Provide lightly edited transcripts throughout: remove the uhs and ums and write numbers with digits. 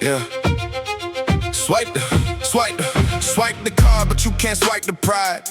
Yeah. Swipe the card, but you can't swipe the pride.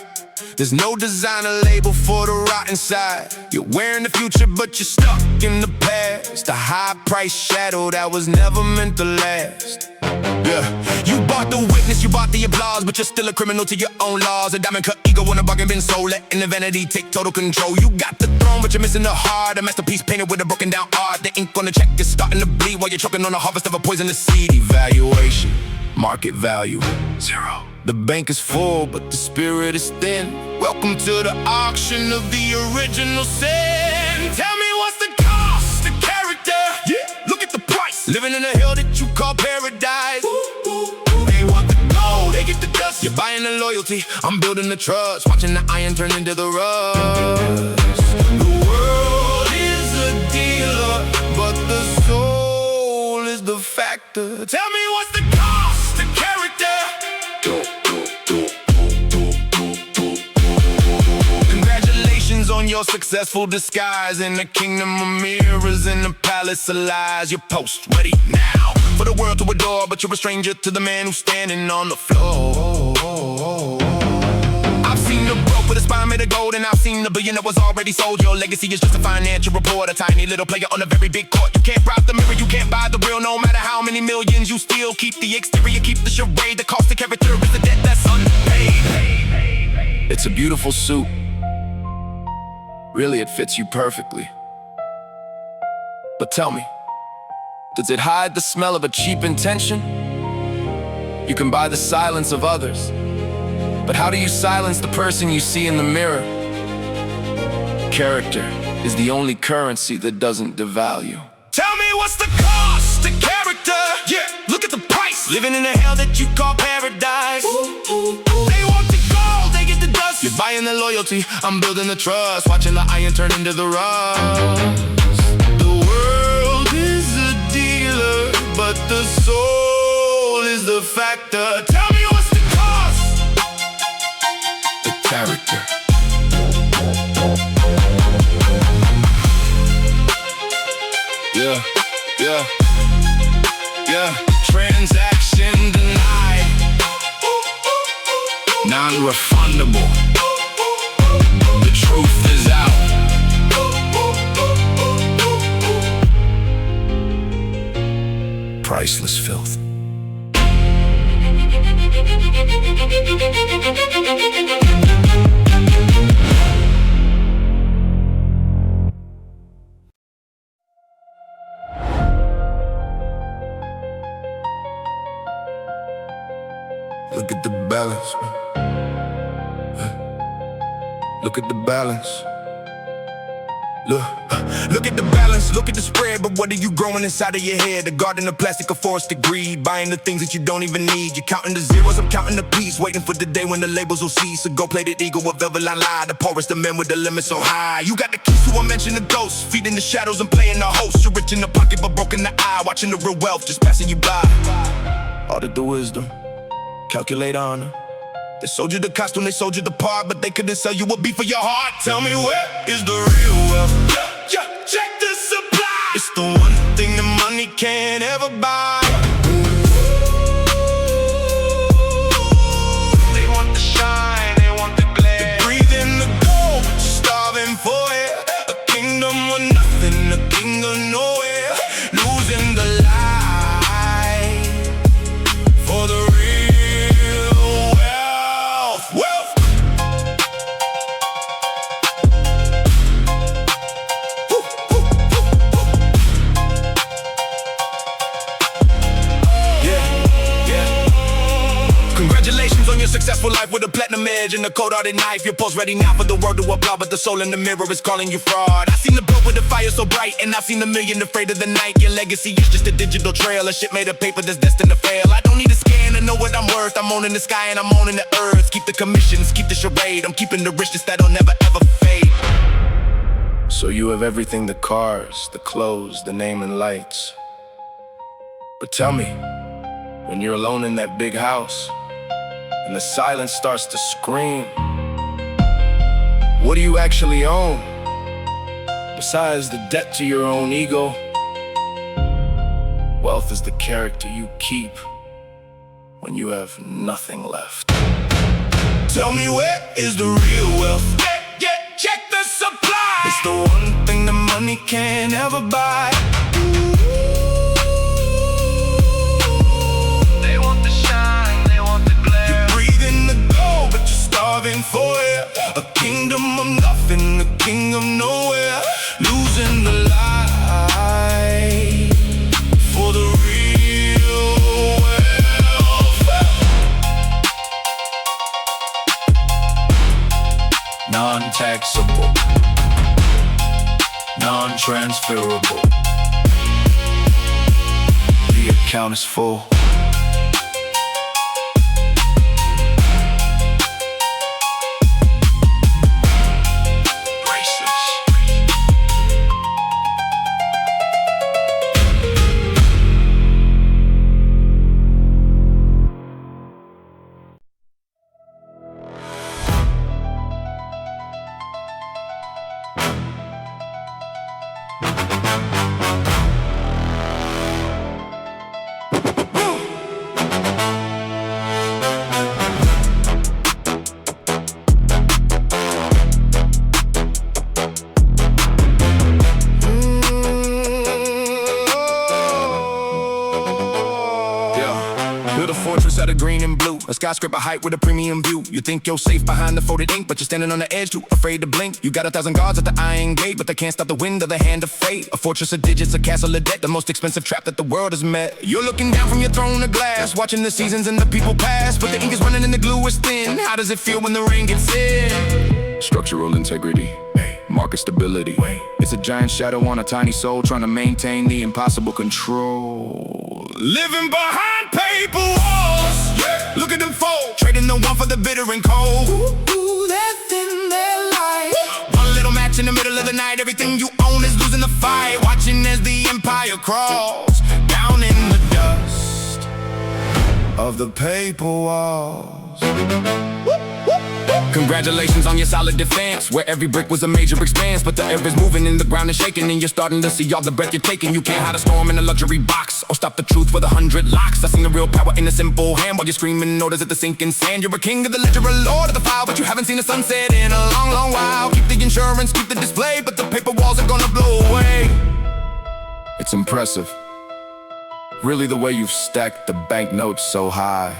There's no designer label for the rotten side. You're wearing the future, but you're stuck in the past. A high-priced shadow that was never meant to last. Yeah, you bought the witness, you bought the applause, but you're still a criminal to your own laws. A diamond cut ego when a bargain been sold, letting the vanity take total control. You got the throne, but you're missing the heart. A masterpiece painted with a broken down art. The ink on the check is starting to bleed while you're choking on the harvest of a poisonous seed. Evaluation, market value, zero. The bank is full, but the spirit is thin. Welcome to the auction of the original sin. Tell me what's the cost, the character? Yeah, look at the price. Living in a hell that you call paradise. They want the gold, they get the dust. You're buying the loyalty, I'm building the trust. Watching the iron turn into the rust. The world is a dealer, but the soul is the factor. Tell me what's the cost, the character? Congratulations on your successful disguise. In the kingdom of mirrors, in the palace of lies. You're post ready now for the world to adore, but you're a stranger to the man who's standing on the floor. I've seen the broke with a spine made of gold, and I've seen the billion that was already sold. Your legacy is just a financial report, a tiny little player on a very big court. You can't bribe the mirror, you can't buy the real. No matter how many millions you steal, keep the exterior, keep the charade. The cost of character is the debt that's unpaid. It's a beautiful suit. Really, it fits you perfectly. But tell me, does it hide the smell of a cheap intention? You can buy the silence of others, but how do you silence the person you see in the mirror? Character is the only currency that doesn't devalue. Tell me what's the cost, the character? Yeah, look at the price. Living in a hell that you call paradise. They want the gold, they get the dust. You're buying the loyalty, I'm building the trust. Watching the iron turn into the rust. The world is a dealer, but the soul is the factor. Tell me what's the cost, the character. Yeah. Transaction denied. Non-refundable. The truth is out. Priceless filth. Look at the balance, man. Look at the balance. Look at the balance, look at the spread. But what are you growing inside of your head? A garden of plastic, a forest of greed. Buying the things that you don't even need. You're counting the zeros, I'm counting the peace. Waiting for the day when the labels will cease. A gold-plated eagle with velvet line lie. The poorest of men with the limits so high. You got the keys to a mansion of ghosts. Feeding the shadows and playing the host. You're rich in the pocket but broke in the eye. Watching the real wealth just passing you by. Audit the wisdom, calculate honor. They sold you the costume, they sold you the part, but they couldn't sell you a beat for your heart. Tell me where is the real wealth? Check the supply. It's the one thing that money can't ever buy. They want the shine, they want the glare. They breathe in the gold, starving for it. A kingdom with nothing, a king of nowhere. Losing the light for the successful life with a platinum edge and a cold-hearted knife. You're post ready now for the world to applaud, but the soul in the mirror is calling you fraud. I seen the blow with the fire so bright, and I've seen a million afraid of the night. Your legacy is just a digital trail, a shit made of paper that's destined to fail. I don't need a scan to know what I'm worth. I'm owning the sky and I'm owning the earth. Keep the commissions, keep the charade. I'm keeping the richness that'll never ever fade. So you have everything, the cars, the clothes, the name and lights. But tell me, when you're alone in that big house and the silence starts to scream, what do you actually own? Besides the debt to your own ego? Well, wealth is the character you keep when you have nothing left. Tell me where is the real wealth? Check the supply. It's the one thing that money can't ever buy. They want the shine, they want the glare. You're breathing the gold, but you're starving for it. A kingdom of nothing, a king of nowhere. Losing the light for the real wealth. Non-taxable, non-transferable. The account is full. At a green and blue, a skyscraper height with a premium view. You think you're safe behind the folded ink, but you're standing on the edge, too afraid to blink. You got 1,000 guards at the iron gate, but they can't stop the wind or the hand of fate. A fortress of digits, a castle of debt, the most expensive trap that the world has met. You're looking down from your throne of glass, watching the seasons and the people pass, but the ink is running and the glue is thin. How does it feel when the rain gets in? Structural integrity, market stability. It's a giant shadow on a tiny soul trying to maintain the impossible control. Living behind paper walls, look at them fold, trading the one for the bitter and cold. Ooh, that's in their life. One little match in the middle of the night, everything you own is losing the fight. Watching as the empire crawls down in the dust of the paper walls. Congratulations on your solid defense, where every brick was a major expense, but the air is moving and the ground is shaking, and you're starting to see all the breath you're taking. You can't hide a storm in a luxury box, or stop the truth with 100 locks. I seen the real power in a simple hand, while you're screaming orders at the sinking sand. You're a king of the ledger, a lord of the file, but you haven't seen the sunset in a long, long while. Keep the insurance, keep the display, but the paper walls are gonna blow away. It's impressive, really, the way you've stacked the banknotes so high.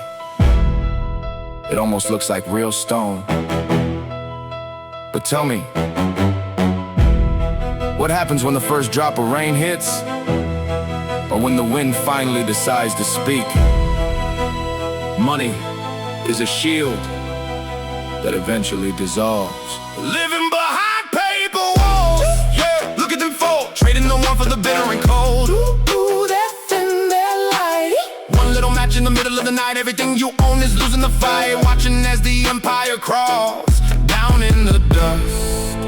It almost looks like real stone. But tell me, what happens when the first drop of rain hits? Or when the wind finally decides to speak? Money is a shield that eventually dissolves. Living behind paper walls, look at them fold, trading the one for the bitter and cold. Ooh, that's in their light. One little match in the middle of the night, everything you own is losing the fight. Watching as the empire crawls down in the dust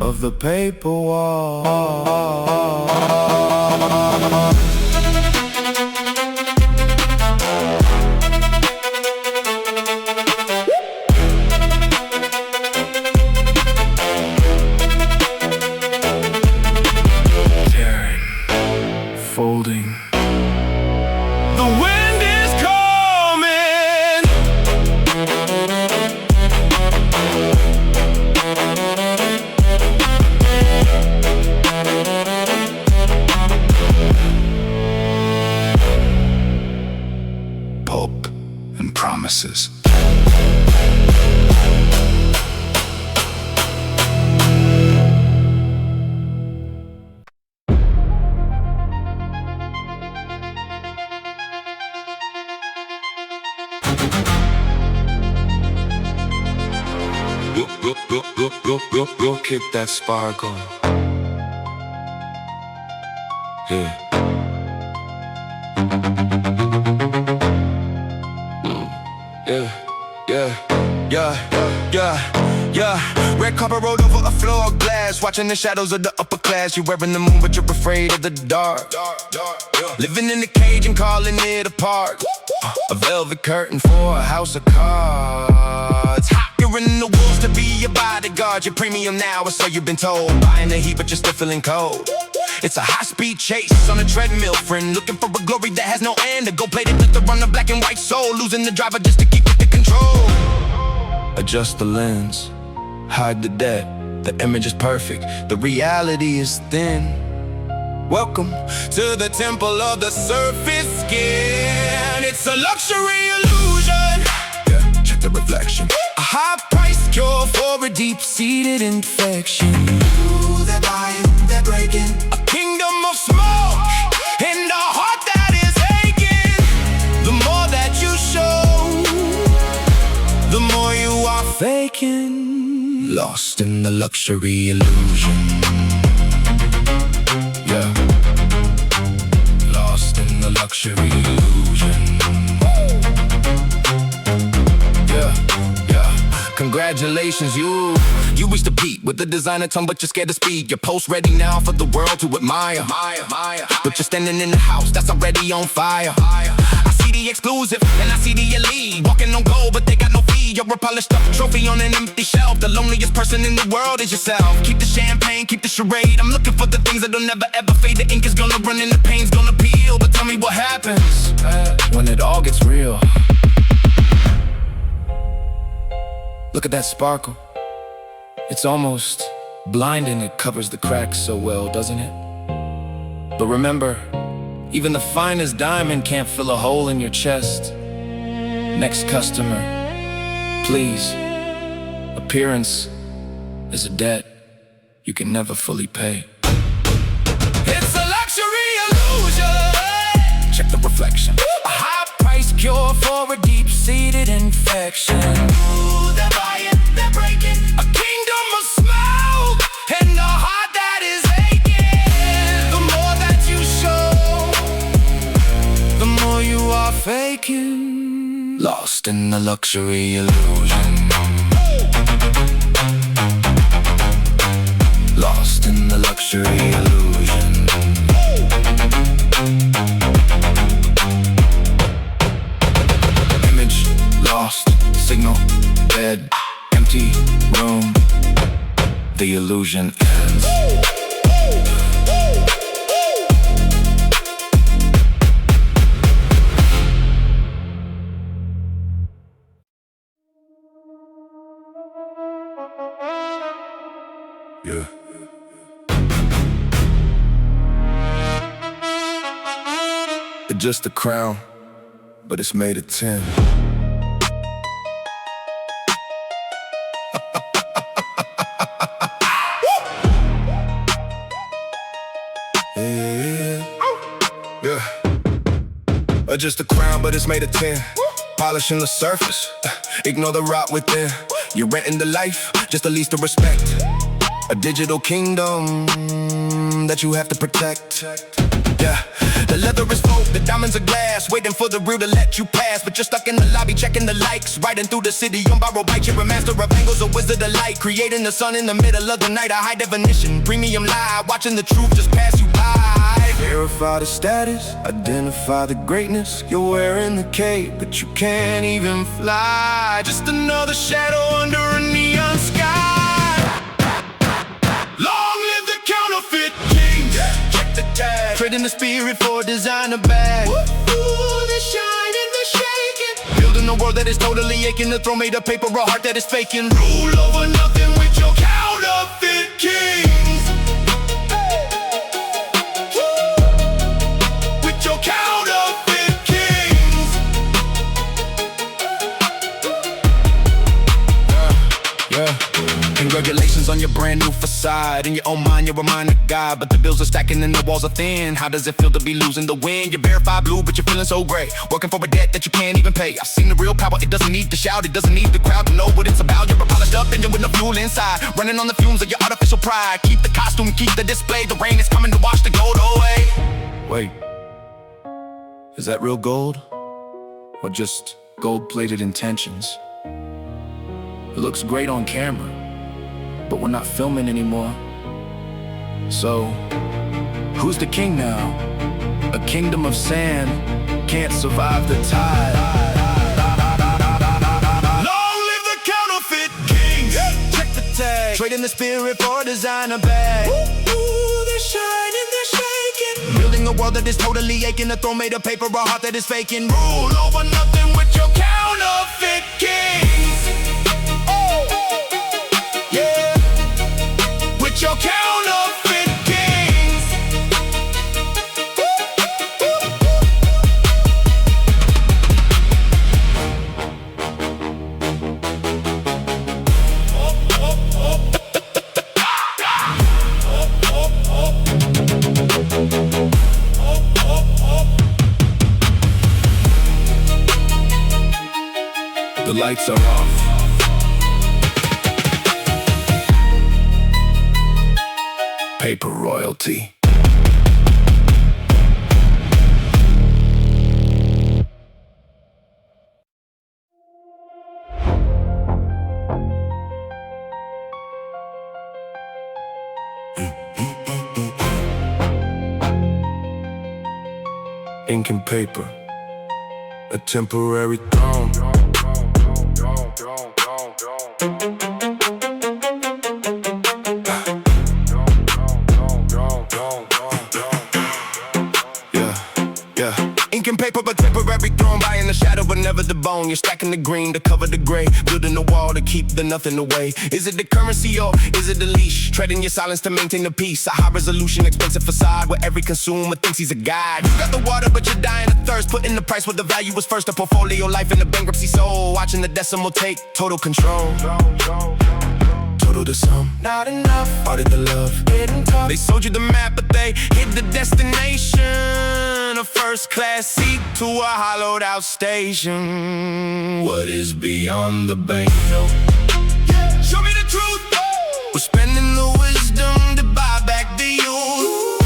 of the paper wall. Tearing, folding. The wind is coming. Pulp and promises. Go, keep that spark on. Yeah. Yeah. Red carpet rolled over a floor of glass, watching the shadows of the upper class. You're wearing the moon, but you're afraid of the dark. Living in a cage and calling it a park. A velvet curtain for a house of cards. Hiring the wolves to be your bodyguard. Your premium now, or so you've been told. Buying the heat, but you're still feeling cold. It's a high-speed chase on a treadmill, friend. Looking for a glory that has no end. A gold-plated lifter on a black and white soul. Losing the driver just to keep the control. Adjust the lens, hide the depth. The image is perfect, the reality is thin. Welcome to the temple of the surface skin. It's a luxury illusion. Yeah, check the reflection. A high-priced cure for a deep-seated infection. Ooh, they're buying, they're breaking. A kingdom of smoke and a heart that is aching. The more that you show, the more you are faking. Lost in the luxury illusion. Yeah. Lost in the luxury illusion. Yeah. Congratulations, you reached the peak with the designer tongue, but you're scared to speak. Your post ready now for the world to admire. But you're standing in the house that's already on fire. I see the exclusive and I see the elite walking on gold, but they got no fee. You're a polished up trophy on an empty shelf. The loneliest person in the world is yourself. Keep the champagne, keep the charade. I'm looking for the things that'll never ever fade. The ink is gonna run and the pain's gonna peel. But tell me what happens when it all gets real. Look at that sparkle. It's almost blinding. It covers the cracks so well, doesn't it? But remember, even the finest diamond can't fill a hole in your chest. Next customer, please. Appearance is a debt you can never fully pay. It's a luxury illusion. Check the reflection. A high-priced cure for a deep-seated infection. Ooh, they're buying, they're breaking. A kingdom of smoke and a heart that is aching. The more that you show, the more you are faking. Lost in the luxury illusion. Lost in the luxury illusion. Image lost, signal dead, empty room. The illusion ends. Yeah. It's just a crown, but it's made of tin. Yeah. Just a crown, but it's made of tin. Polishing the surface, ignore the rot within. You're renting the life, just the least of respect. A digital kingdom that you have to protect. Yeah, the leather is folk, the diamonds are glass, waiting for the real to let you pass. But you're stuck in the lobby, checking the likes, riding through the city on borrowed bike. You're a master of angles, a wizard of light, creating the sun in the middle of the night. A high definition, premium live, watching the truth just pass you by. Verify the status, identify the greatness. You're wearing the cape, but you can't even fly. Just another shadow under a neon sky. Long live the counterfeit king. Check the tag, trading the spirit for a designer bag. Ooh, the shine and the shaking, building a world that is totally aching. The throne made of paper, a heart that is faking. Rule over nothing with your counterfeit kings. With your counterfeit kings. Yeah. Congratulations on your brand new facade. In your own mind, you're a mind of God, but the bills are stacking and the walls are thin. How does it feel to be losing the wind? You're verified blue, but you're feeling so gray, working for a debt that you can't even pay. I've seen the real power, it doesn't need to shout, it doesn't need the crowd to know what it's about. You're a polished up engine with no fuel inside, running on the fumes of your artificial pride. Keep the costume, keep the display, the rain is coming to wash the gold away. Wait, is that real gold? Or just gold-plated intentions? It looks great on camera, but we're not filming anymore. So, who's the king now? A kingdom of sand can't survive the tide. Long live the counterfeit king. Check the tag, trading the spirit for a designer bag. Ooh, the shine and the a world that is totally aching. A throne made of paper, a heart that is faking. Rule over nothing with your counterfeit kings. Oh, yeah, with your counterfeit kings. The lights are off. Paper royalty. Ink and paper, a temporary throne. Ink and paper, but temporary throne by in the shadow, but never the bone. You're stacking the green to cover the gray, building a wall to keep the nothing away. Is it the currency or is it the leash? Treading your silence to maintain the peace. A high resolution, expensive facade where every consumer thinks he's a guide. You got the water, but you're dying of thirst. Putting the price where the value was first. A portfolio life in the bankruptcy soul. Watching the decimal take total control. Total to some, not enough. Audit the love, hidden tough. They sold you the map, but they hid the destination. A first-class seat to a hollowed-out station. What is beyond the banknote? Yeah. Show me the truth. We're spending the wisdom to buy back the youth.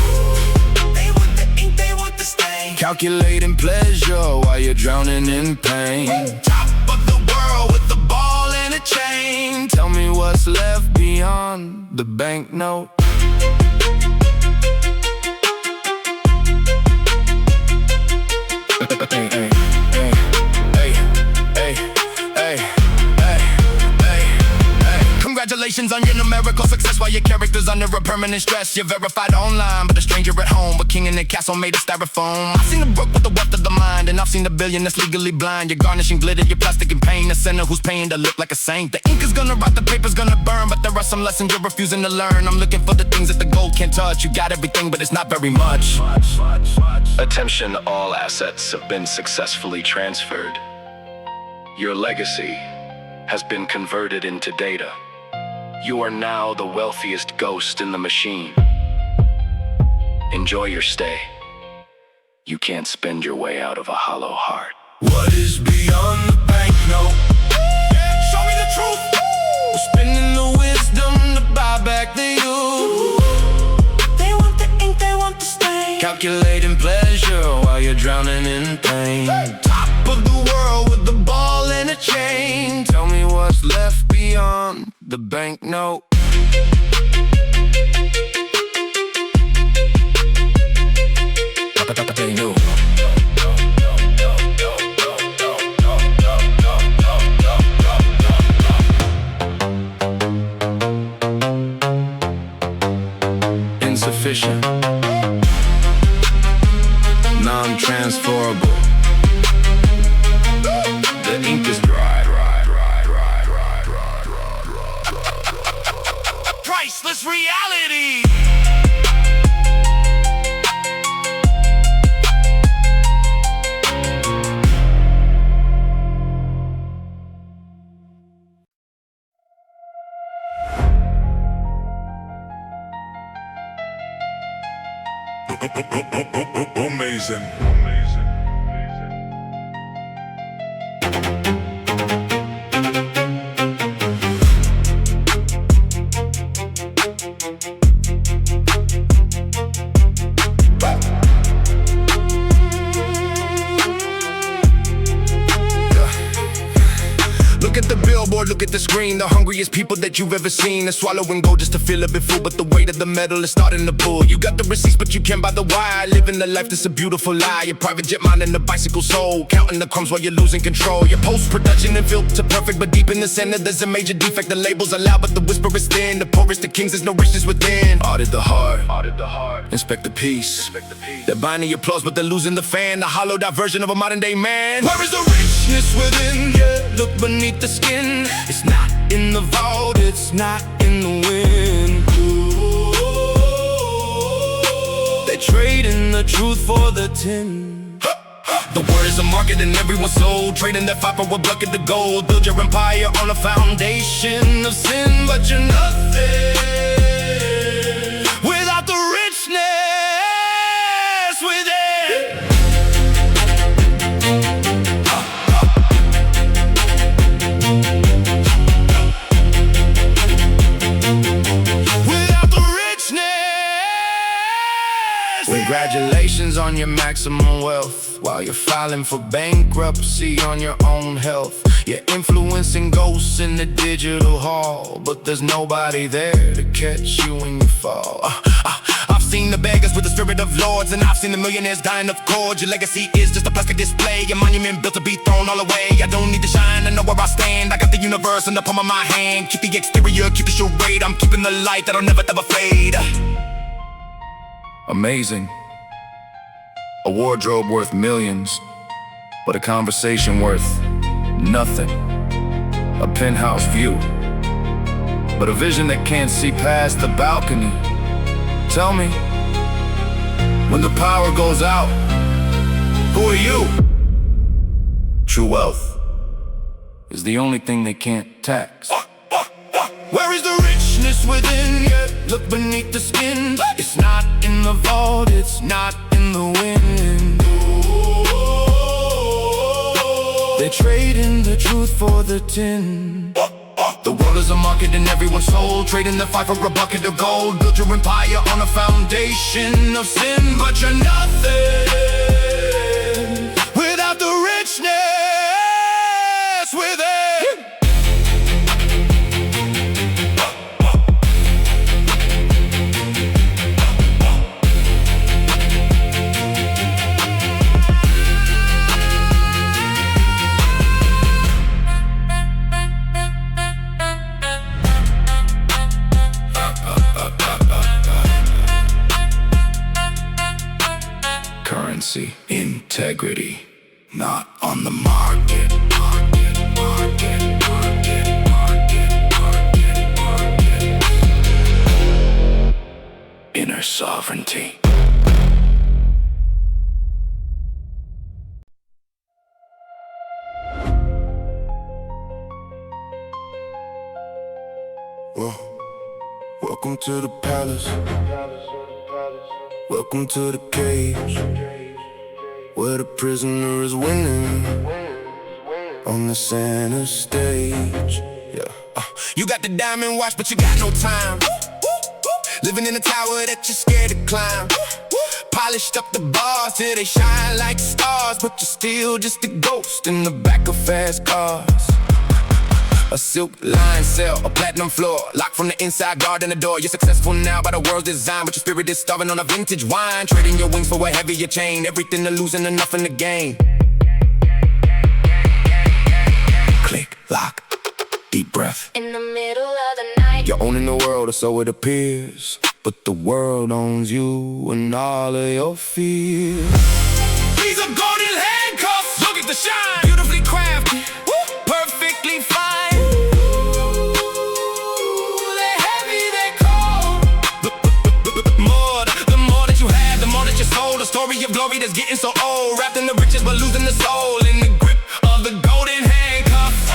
They want the ink, they want the stain. Calculating pleasure while you're drowning in pain. Top of the world with the ball and a chain. Tell me what's left beyond the banknote. Congratulations on your numerical success while your character's under a permanent stress. You're verified online, but a stranger at home. A king in a castle made of styrofoam. I've seen the broke with the wealth of the mind, and I've seen the billion that's legally blind. You're garnishing glitter, you're plastic and pain. The sinner who's paying to look like a saint. The ink is gonna rot, the paper's gonna burn, but there are some lessons you're refusing to learn. I'm looking for the things that the gold can't touch. You got everything, but it's not very much. Attention, all assets have been successfully transferred. Your legacy has been converted into data. You are now the wealthiest ghost in the machine. Enjoy your stay. You can't spend your way out of a hollow heart. What is beyond the banknote? Show me the truth. We're spending the wisdom to buy back the youth. They want the ink, they want the stain. Calculating pleasure while you're drowning in pain. Top of the world with the ball and a chain. Tell me what's left beyond the banknote. Insufficient, non-transferable. The ink is dry. Priceless reality. Amazing. Look at the billboard, look at the screen. The hungriest people that you've ever seen. They're swallowing gold just to feel a bit full, but the weight of the metal is starting to pull. You got the receipts, but you can't buy the wire. Living the life that's a beautiful lie. Your private jet mind and the bicycle soul. Counting the crumbs while you're losing control. Your post-production and filter perfect, but deep in the center there's a major defect. The labels are loud, but the whisper is thin. The poorest of kings, there's no richness within. Audit the heart, Audit the heart. Inspect the peace. Respect the peace. They're binding your applause, but they're losing the fan. The hollowed out version of a modern day man. Where is the richness within? Yeah, look beneath the skin. It's not in the vault, it's not in the wind. They trade in the truth for the tin. The word is a market and everyone's sold. Trading that fight for a bucket of gold. Build your empire on a foundation of sin, but you're nothing without the richness within. Without the richness. Congratulations on your maximum wealth. While you're filing for bankruptcy on your own health. You're influencing ghosts in the digital hall, but there's nobody there to catch you when you fall. I've seen the beggars with the spirit of lords, and I've seen the millionaires dying of cords. Your legacy is just a plastic display, a monument built to be thrown all away. I don't need to shine, I know where I stand. I got the universe in the palm of my hand. Keep the exterior, keep the charade. I'm keeping the light that'll never ever fade. Amazing. A wardrobe worth millions, but a conversation worth nothing. A penthouse view, but a vision that can't see past the balcony. Tell me, when the power goes out, who are you? True wealth is the only thing they can't tax. Where is the richness within? Yeah, look beneath the skin. It's not in the vault, it's not in the wind. They trade in the truth for the tin. The world is a market and everyone's sold. Trading the fight for a bucket of gold. Build your empire on a foundation of sin, but you're nothing without the richness within. Currency, integrity, not on the market. Inner sovereignty. Welcome to the palace. Welcome to the cage, where the prisoner is winning on the center stage. Yeah. You got the diamond watch, but you got no time. Living in a tower that you're scared to climb. Polished up the bars till they shine like stars, but you're still just a ghost in the back of fast cars. A silk line cell, a platinum floor, locked from the inside, guarding the door. You're successful now by the world's design, but your spirit is starving on a vintage wine. Trading your wings for a heavier chain, everything to lose and enough in the game. Click, lock, deep breath. In the middle of the night, you're owning the world, or so it appears, but the world owns you and all of your fears. These are golden handcuffs, look at the shine, beautifully crafted, perfectly fine. The story of glory that's getting so old, wrapped in the riches but losing the soul in the grip of the golden handcuffs.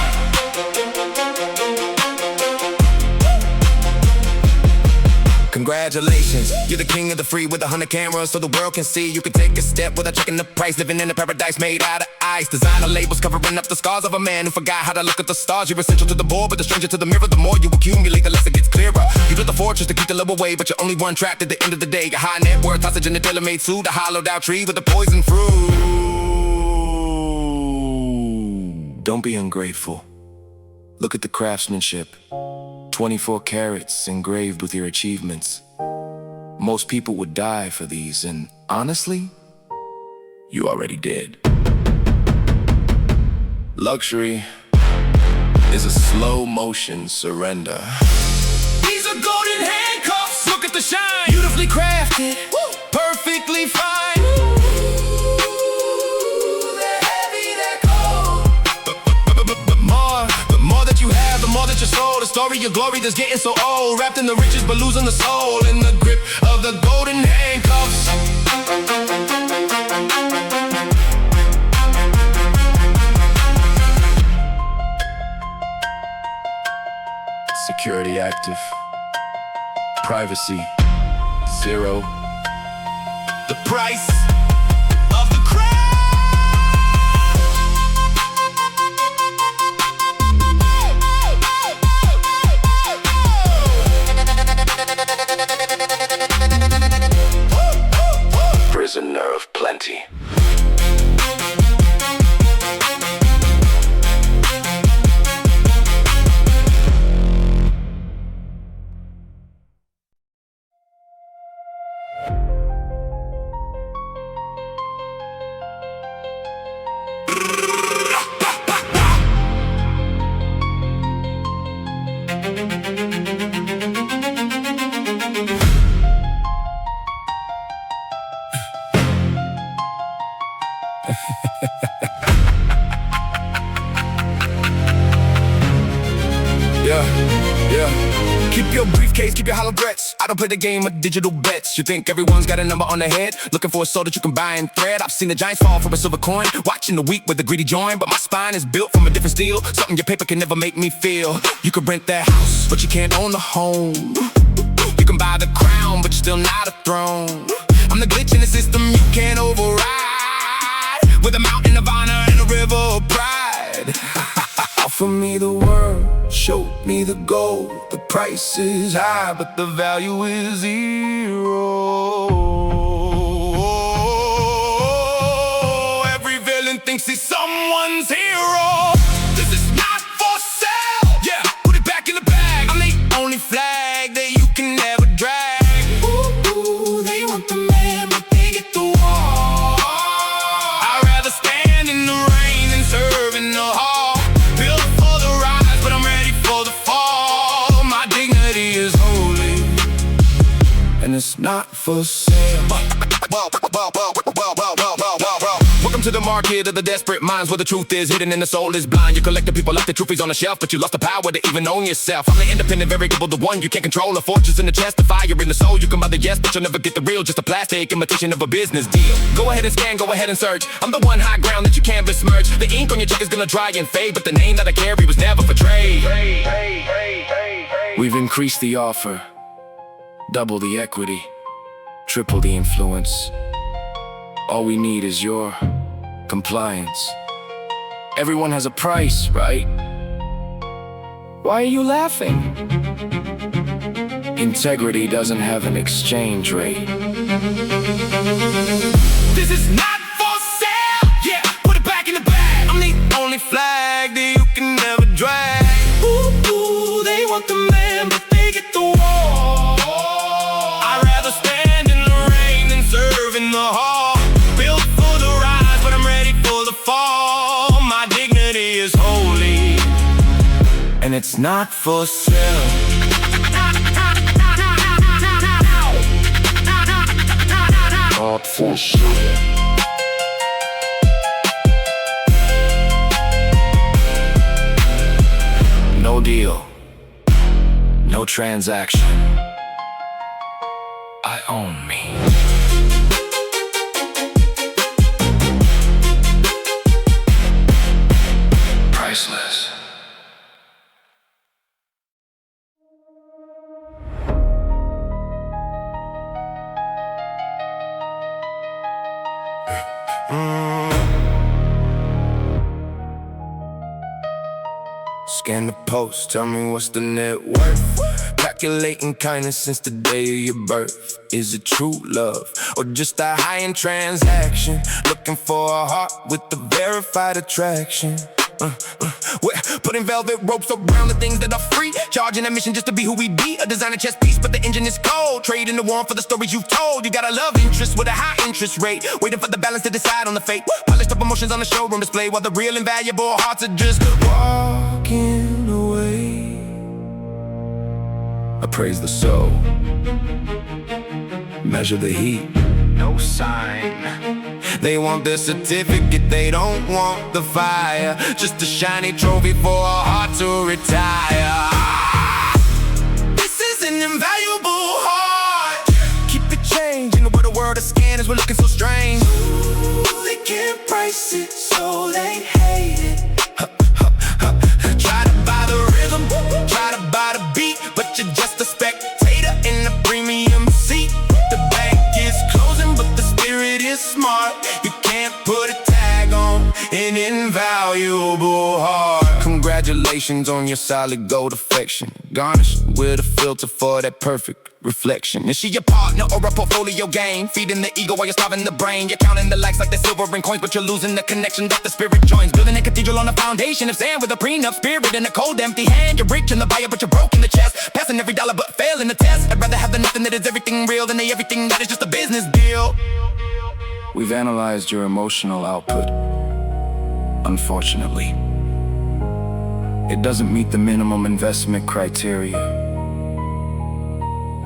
Congratulations, you're the king of the free with 100 cameras so the world can see. You can take a step without checking the price, living in a paradise made out of ice. Designer labels covering up the scars of a man who forgot how to look at the stars. You're essential to the board, but the stranger to the mirror. The more you accumulate, the less it gets clearer. You built a fortress to keep the love away, but you're only one trapped at the end of the day. Your high net worth hostage in a tailor-made suit, a hollowed out tree with a poison fruit. Don't be ungrateful. Look at the craftsmanship. 24 carats engraved with your achievements. Most people would die for these, and honestly, you already did. Luxury is a slow motion surrender. These are golden handcuffs, look at the shine, beautifully crafted. protected, perfectly fine. They're heavy, they're cold. But more that you have, the more that you're sold. The story of glory that's getting so old, wrapped in the riches but losing the soul in the grip of the golden handcuffs. Security active, privacy zero. The price of the crown. Prisoner of plenty. Yeah. Keep your briefcase, keep your hollow threats. I don't play the game of digital bets. You think everyone's got a number on their head, looking for a soul that you can buy and thread. I've seen the giants fall for a silver coin, watching the weak with a greedy join. But my spine is built from a different steel, something your paper can never make me feel. You can rent that house, but you can't own the home. You can buy the crown, but you're still not a throne. I'm the glitch in the system you can't override, with a mountain of honor and a river of pride. Offer me the world, show me the gold. The price is high, but the value is zero. Every villain thinks he's someone's hero. This is not for sale. Yeah, put it back in the bag. I'm the only flag that you can never drag. Ooh, they want the man, but they get the wall. I'd rather stand in the rain than serve in the hall. And it's not for sale. Welcome to the market of the desperate minds, where the truth is hidden and the soul is blind. You collect the people like the trophies on the shelf, but you lost the power to even own yourself. I'm the independent variable, the one you can't control. A fortress in the chest, the fire in the soul. You can buy the yes, but you'll never get the real. Just a plastic imitation of a business deal. Go ahead and scan, go ahead and search. I'm the one high ground that you can't besmirch. The ink on your check is gonna dry and fade, but the name that I carry was never for trade. We've increased the offer, double the equity, triple the influence. All we need is your compliance. Everyone has a price, right? Why are you laughing? Integrity doesn't have an exchange rate. This is not for sale. Yeah, put it back in the bag. I'm the only flag that you can never drag. Ooh, they want the man, but they get the wall. I'd rather stand in the rain than serve in the hall. Built for the rise, but I'm ready for the fall. My dignity is holy, and it's not for sale. Not for sale. No deal, no transaction. I own me. Priceless. Scan the post, tell me what's the net worth. Calculating kindness since the day of your birth. Is it true love or just a high-end transaction? Looking for a heart with the verified attraction. We're putting velvet ropes around the things that are free, charging admission just to be who we be. A designer chess piece, but the engine is cold. Trading the warmth for the stories you've told. You got a love interest with a high interest rate, waiting for the balance to decide on the fate. Polished up emotions on the showroom display, while the real and valuable hearts are just walking away. I praise the soul, measure the heat. No sign. They want the certificate, they don't want the fire. Just a shiny trophy for a heart to retire. This is an invaluable heart. Keep it changing the world of scanners, we're looking so strange. They can't price it, so they hate it. Try to buy the rhythm, try to buy the beat, but you're just a spectator in a premium seat. The bank is closing, but the spirit is smart. You can't put a tag on an invaluable heart. Congratulations on your solid gold affection, garnished with a filter for that perfect reflection. Is she your partner or a portfolio game? Feeding the ego while you're starving the brain. You're counting the likes like they're silver and coins, but you're losing the connection that the spirit joins. Building a cathedral on a foundation of sand with a prenup spirit and a cold empty hand. You're rich in the buyer, but you're broke in the chest. Passing every dollar but failing the test. I'd rather have the nothing that is everything real than the everything that is just a business deal. We've analyzed your emotional output. Unfortunately, it doesn't meet the minimum investment criteria.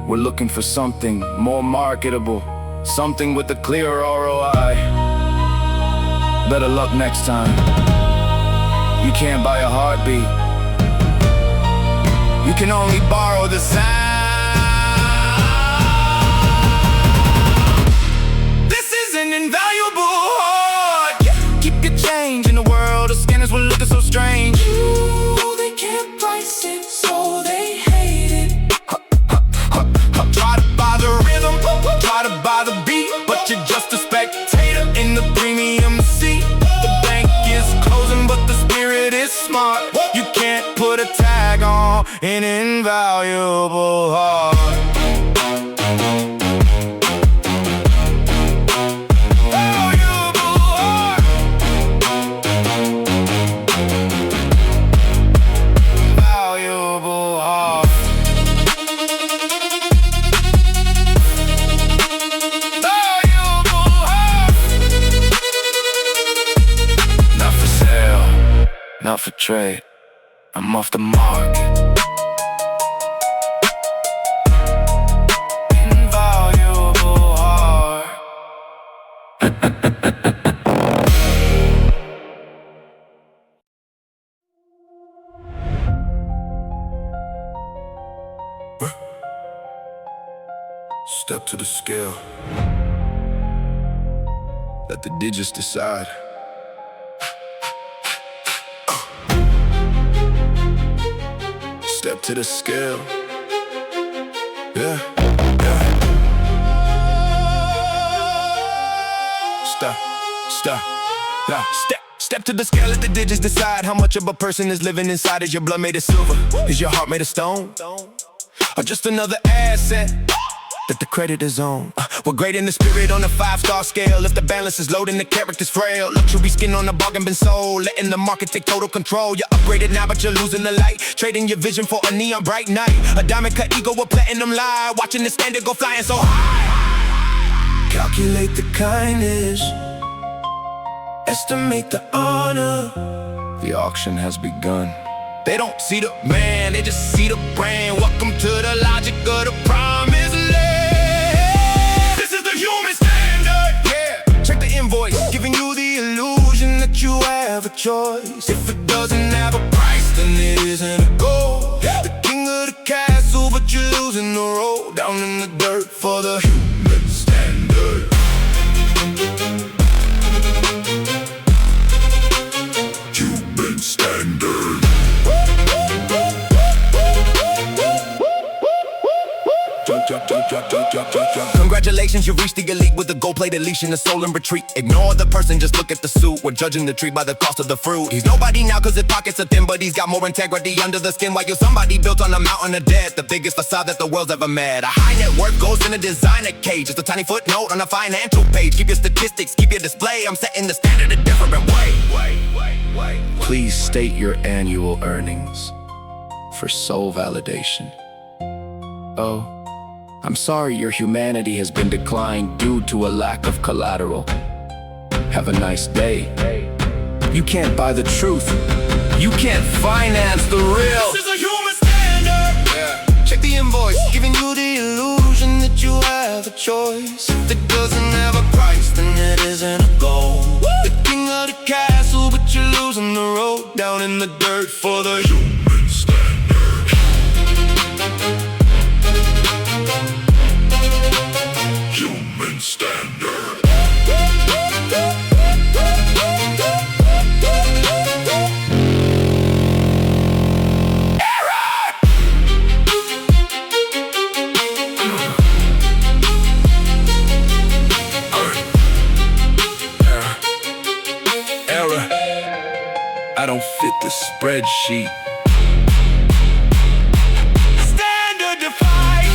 We're looking for something more marketable, something with a clear ROI. Better luck next time. You can't buy a heartbeat. You can only borrow the sound. This is an invaluable heart. Keep your change in the world of scanners, we're looking so strange. They can't price it, so they hate it. Try to buy the rhythm, try to buy the beat, but you're just a spectator in the premium seat. The bank is closing, but the spirit is smart. You can't put a tag on an invaluable heart. Not for trade, I'm off the market. Invaluable heart. Step to the scale. Let the digits decide. Step to the scale. Yeah. Step to the scale, let the digits decide how much of a person is living inside. Is your blood made of silver? Is your heart made of stone? Or just another asset that the creditors own? We're great in the spirit on a 5-star scale. If the balance is low, then the character's frail. Luxury skin on the bargain been sold, letting the market take total control. You're upgraded now, but you're losing the light. Trading your vision for a neon bright night. A diamond cut ego with platinum lie. Watching the standard go flying so high. Calculate the kindness, estimate the honor. The auction has begun. They don't see the man, they just see the brand. Welcome to the logic of the promised land. This is the human standard. Yeah, check the invoice, giving you the illusion that you have a choice. If it doesn't have a price, then it isn't a goal. The king of the castle, but you're losing the road. Down in the dirt for the human standard. Human standard. Congratulations, you reached the elite with the gold-plated leash and the soul in retreat. Ignore the person, just look at the suit. We're judging the tree by the cost of the fruit. He's nobody now cause his pockets are thin, but he's got more integrity under the skin. While you're somebody built on a mountain of debt, the biggest facade that the world's ever met. A high net worth goes in a designer cage, just a tiny footnote on a financial page. Keep your statistics, keep your display. I'm setting the standard a different way. Please state your annual earnings for soul validation. Oh, I'm sorry your humanity has been declined due to a lack of collateral. Have a nice day. You can't buy the truth. You can't finance the real. This is a human standard. Yeah. Check the invoice, giving you the illusion that you have a choice. If it doesn't have a price, then it isn't a goal. The king of the castle, but you're losing the road. Down in the dirt for the human standard. Human standard. I don't fit the spreadsheet. Standard defied.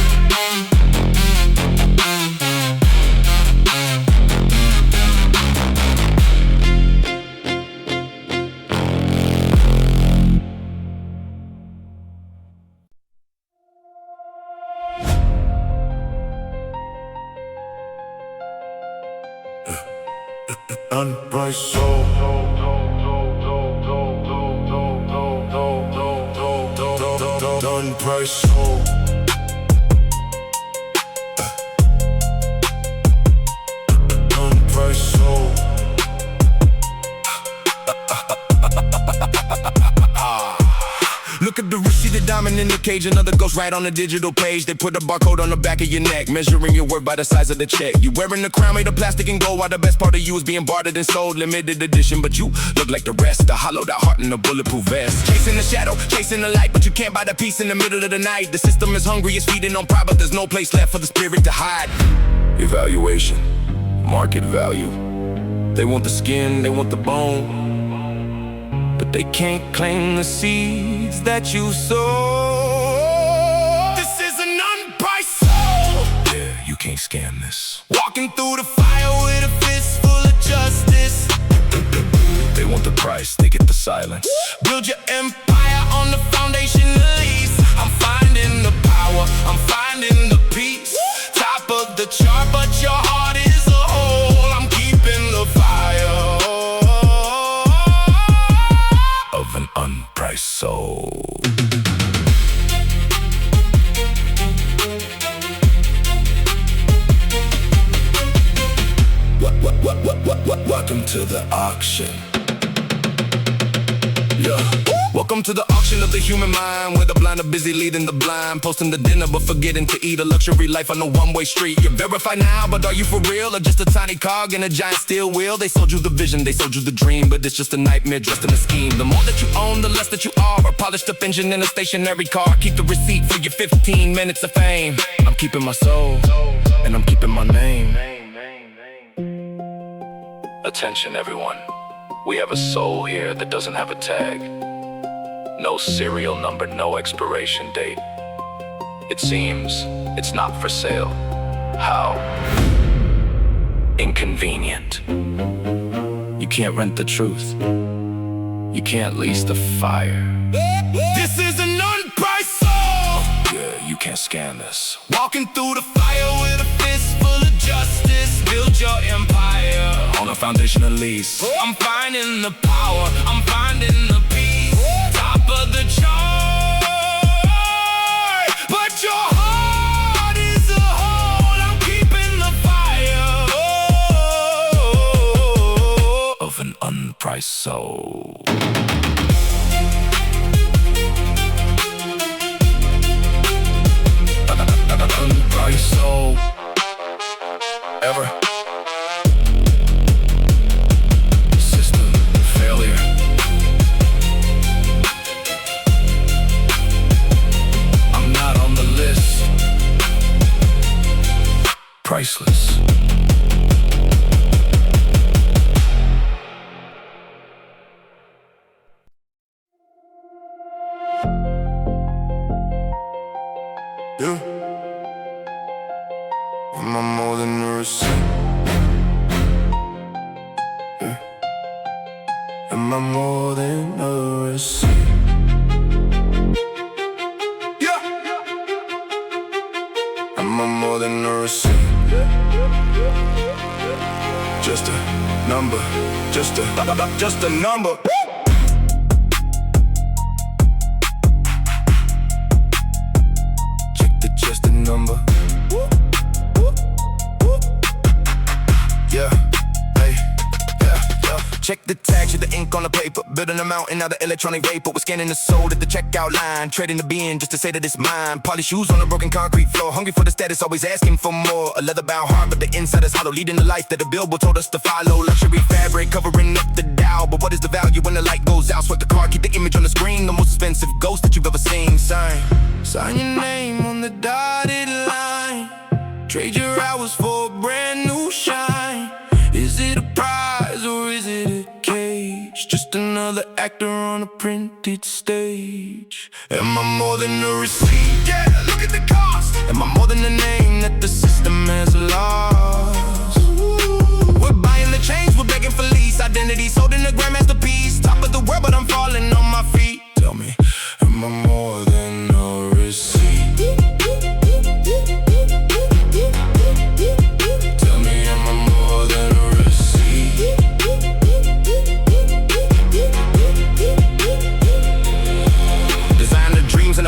Unpriced soul. Unpriced soul. Unpriced soul. Look at the wrist, see the diamond in the cage. Another ghost right on the digital page. They put a barcode on the back of your neck, measuring your worth by the size of the check. You wearing a crown made of plastic and gold, while the best part of you is being bartered and sold. Limited edition, but you look like the rest. The hollowed out heart in a bulletproof vest. Chasing the shadow, chasing the light, but you can't buy the peace in the middle of the night. The system is hungry, it's feeding on pride, but there's no place left for the spirit to hide. Evaluation, market value. They want the skin, they want the bone, but they can't claim the seeds that you sow. This is an unpriced soul. Yeah, you can't scam this. Walking through the fire with a fist full of justice. They want the price, they get the silence. Build your empire on the foundation of lease. I'm finding the power, I'm finding the peace. Top of the chart, but your heart is a hole. I'm keeping the fire of an unpriced soul. Welcome to the auction. Yeah. Welcome to the auction of the human mind, where the blind are busy leading the blind, posting the dinner but forgetting to eat. A luxury life on a one-way street. You're verified now, but are you for real, or just a tiny cog in a giant steel wheel? They sold you the vision, they sold you the dream, but it's just a nightmare dressed in a scheme. The more that you own, the less that you are. A polished up engine in a stationary car. Keep the receipt for your 15 minutes of fame. I'm keeping my soul, and I'm keeping my name. Attention everyone, we have a soul here that doesn't have a tag. No serial number, no expiration date. It seems it's not for sale. How inconvenient. You can't rent the truth. You can't lease the fire. This is an unpriced soul. Yeah, you can't scan this. Walking through the fire with a fist full of justice. Build your empire On a foundation of lease. I'm finding the power, I'm finding the peace. Top of the chart, but your heart is a hole. I'm keeping the fire Of an unpriced soul. unpriced soul. Ever system failure. I'm not on the list. Priceless. Yeah. Am I more than a receipt? Yeah. Am I more than a receipt? Yeah. Am I more than a receipt? Just a number, just a number. Check the just a number. Check the tag, shit the ink on the paper. Building a mountain out of electronic vapor. We're scanning the soul at the checkout line. Trading the bin just to say that it's mine. Polished shoes on a broken concrete floor. Hungry for the status, always asking for more. A leather-bound heart, but the inside is hollow. Leading the life that the billboard told us to follow. Luxury fabric covering up the dial. But what is the value when the light goes out? Swipe the card, keep the image on the screen. The most expensive ghost that you've ever seen. Sign your name on the dotted line. Trade your hours for a brand new shine. Is it a prize or is it a cage? Just another actor on a printed stage. Am I more than a receipt? Yeah, look at the cost. Am I more than a name that the system has lost? We're buying the chains, we're begging for lease. Identity sold in a grand masterpiece. Top of the world, but I'm falling on my feet. Tell me, am I more than a receipt?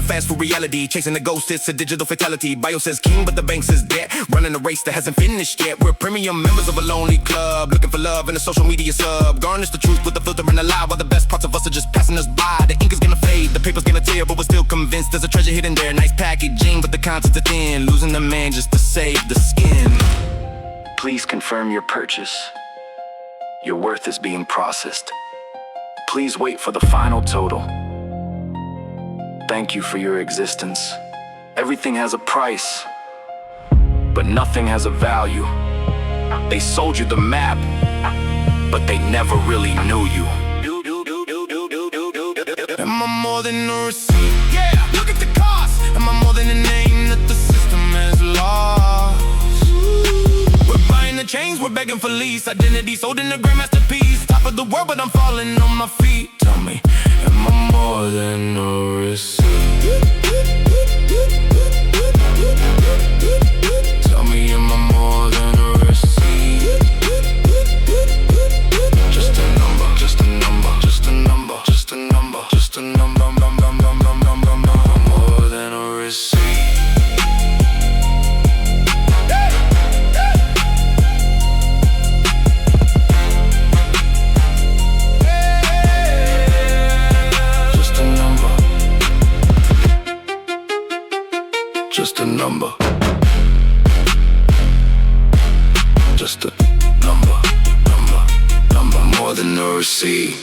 Fast food reality, chasing the ghost, it's a digital fatality. Bio says king, but the bank says debt. Running a race that hasn't finished yet. We're premium members of a lonely club, looking for love in a social media sub. Garnish the truth with a filter and a lie, while the best parts of us are just passing us by. The ink is gonna fade, the paper's gonna tear, but we're still convinced there's a treasure hidden there. Nice packaging, but the contents are thin. Losing the man just to save the skin. Please confirm your purchase. Your worth is being processed. Please wait for the final total. Thank you for your existence. Everything has a price, but nothing has a value. They sold you the map, but they never really knew you. Am I more than a receipt? Yeah, look at the cost. Am I more than a name that the system has lost? We're buying the chains, we're begging for lease. Identity sold in a grand masterpiece. Top of the world, but I'm falling on my feet. Tell me, am I more than a receipt? Tell me, am I more than a receipt? Just a number, just a number, just a number, just a number, just a number, more than a receipt. Just a number. Just a number, more than a receipt.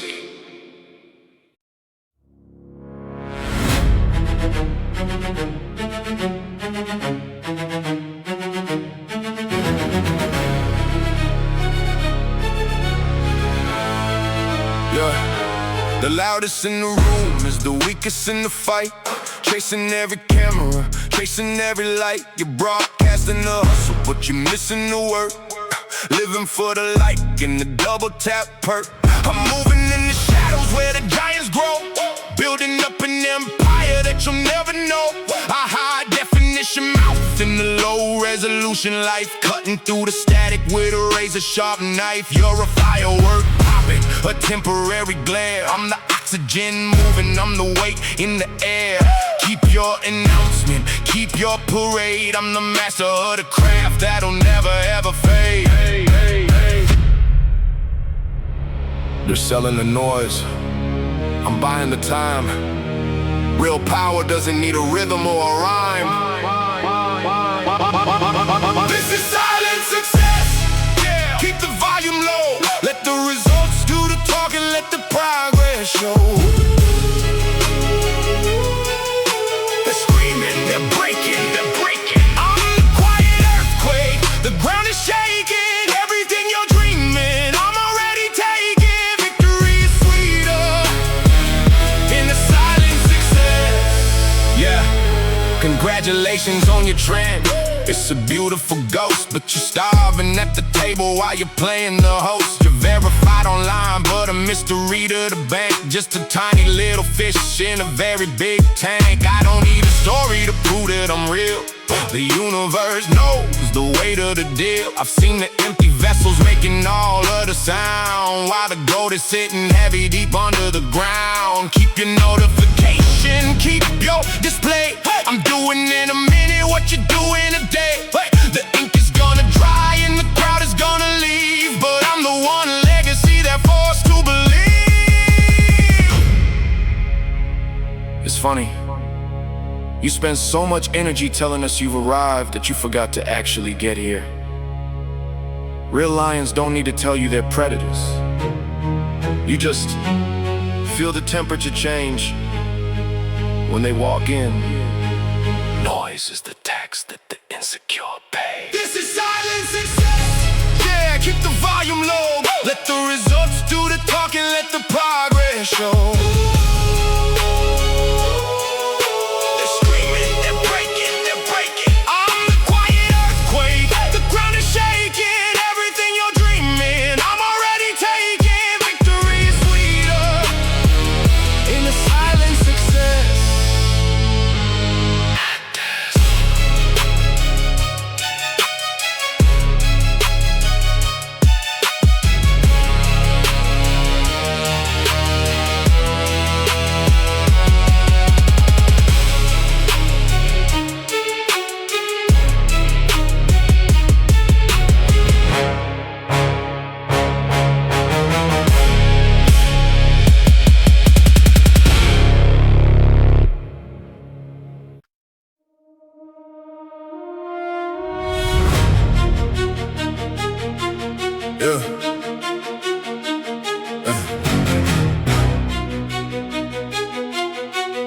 Yeah, the loudest in the room is the weakest in the fight. Chasing every camera, chasing every light. You're broadcasting the hustle, but you're missing the work. Living for the like and the double tap perk. I'm moving in the shadows where the giants grow. Building up an empire that you'll never know. A high definition mouth in the low resolution life. Cutting through the static with a razor sharp knife. You're a firework popping, a temporary glare. I'm the oxygen moving, I'm the weight in the air. Keep your announcement, keep your parade. I'm the master of the craft that'll never ever fade. They're selling the noise, I'm buying the time. Real power doesn't need a rhythm or a rhyme. This is silent success. Yeah. Keep the volume low. Let the results do the talking, let the progress show. They're screaming, they're breaking, they're breaking. I'm the quiet earthquake, the ground is shaking. Everything you're dreaming, I'm already taking. Victory is sweeter in the silent success. Yeah, congratulations on your trend. It's a beautiful ghost, but you're starving at the table while you're playing the host. You're verified online, but a mystery to the bank. Just a tiny little fish in a very big tank. I don't need a story to prove that I'm real. The universe knows the weight of the deal. I've seen the empty vessels making all of the sound, while the gold is sitting heavy deep under the ground. Keep your notification, keep your display. I'm doing in a minute what you do in a day. The ink is gonna dry and the crowd is gonna leave, but I'm the one legacy that forced to funny. You spend so much energy telling us you've arrived that you forgot to actually get here. Real lions don't need to tell you they're predators. You just feel the temperature change when they walk in. Noise is the tax that the insecure pay. This is silent success. Yeah, keep the volume low. Let the results do the talking, let the progress show. They're screaming, they're breaking, they're breaking. I'm the quiet earthquake. The ground is shaking, everything you're dreaming. I'm already taking. Victory is sweeter in the silent success.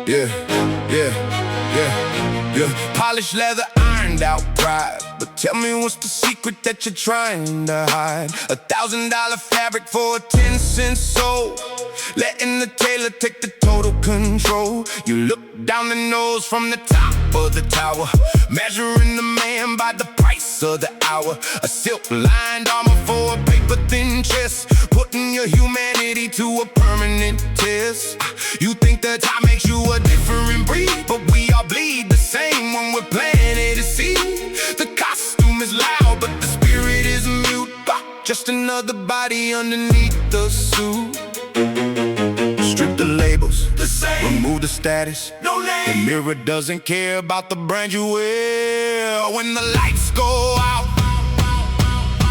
Yeah. Polished leather, ironed out pride. But tell me what's the secret that you're trying to hide? $1,000 fabric for a 10-cent soul. Letting the tailor take the total control. You look down the nose from the top of the tower, measuring the man by the price of the hour. A silk-lined armor for a paper-thin chest, putting your humanity to a permanent test. You think that time makes you a different breed, but we all bleed the same when we're planted to see. The costume is loud, but the spirit is mute. Just another body underneath the suit. Strip the labels, the same. Remove the status, no name. The mirror doesn't care about the brand you wear. When the lights go out,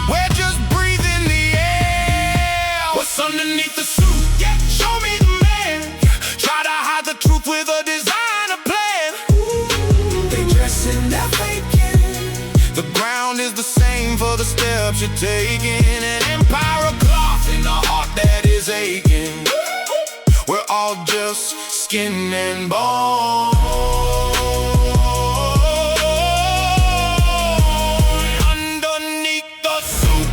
we're just breathing the air. What's underneath the suit? Yeah, show me the man. Try to hide the truth with a designer plan. They dress in that faking. The ground is the same for the steps you're taking. An empire of cloth in a heart that is aching. We're all just skin and bone. Underneath the suit.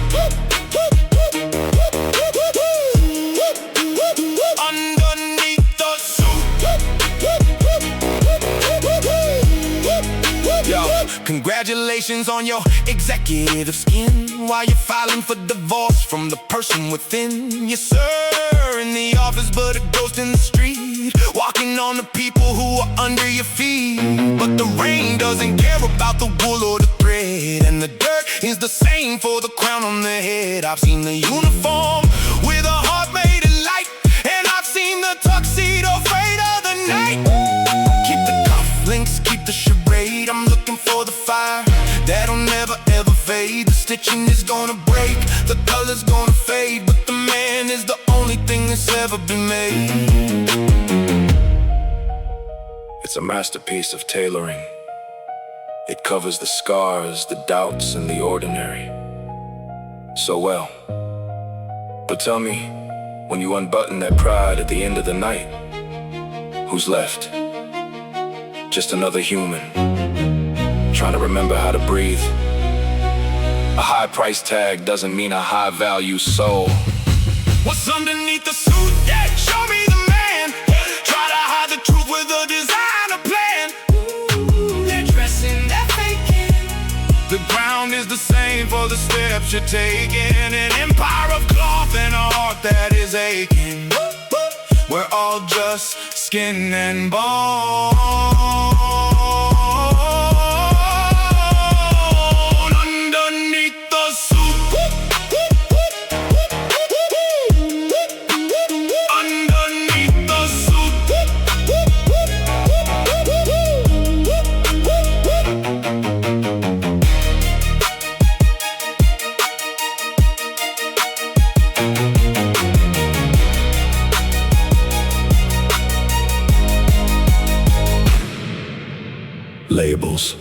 Underneath the suit. Yo, congratulations on your executive skin. While you're filing for divorce from the person within. Yes, sir, in the office, but a ghost in the street, walking on the people who are under your feet. But the rain doesn't care about the wool or the thread, and the dirt is the same for the crown on the head. I've seen the uniform with a heart made of light, and I've seen the tuxedo fade of the night. Keep the cufflinks, keep the charade. I'm looking for the fire that'll never ever fade. The stitching is gonna break, the color's gonna fade, but the man is the only thing that's ever been made. It's a masterpiece of tailoring. It covers the scars, the doubts, and the ordinary so well. But tell me, when you unbutton that pride at the end of the night, who's left? Just another human, trying to remember how to breathe. A high price tag doesn't mean a high value soul. What's underneath the suit? Yeah, show me the man. Try to hide the truth with a designer plan. They're dressing, they're faking. The ground is the same for the steps you're taking. An empire of cloth and a heart that is aching. We're all just skin and bone. Underneath the suit. Underneath the suit. Labels.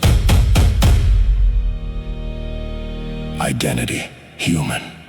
Identity, human.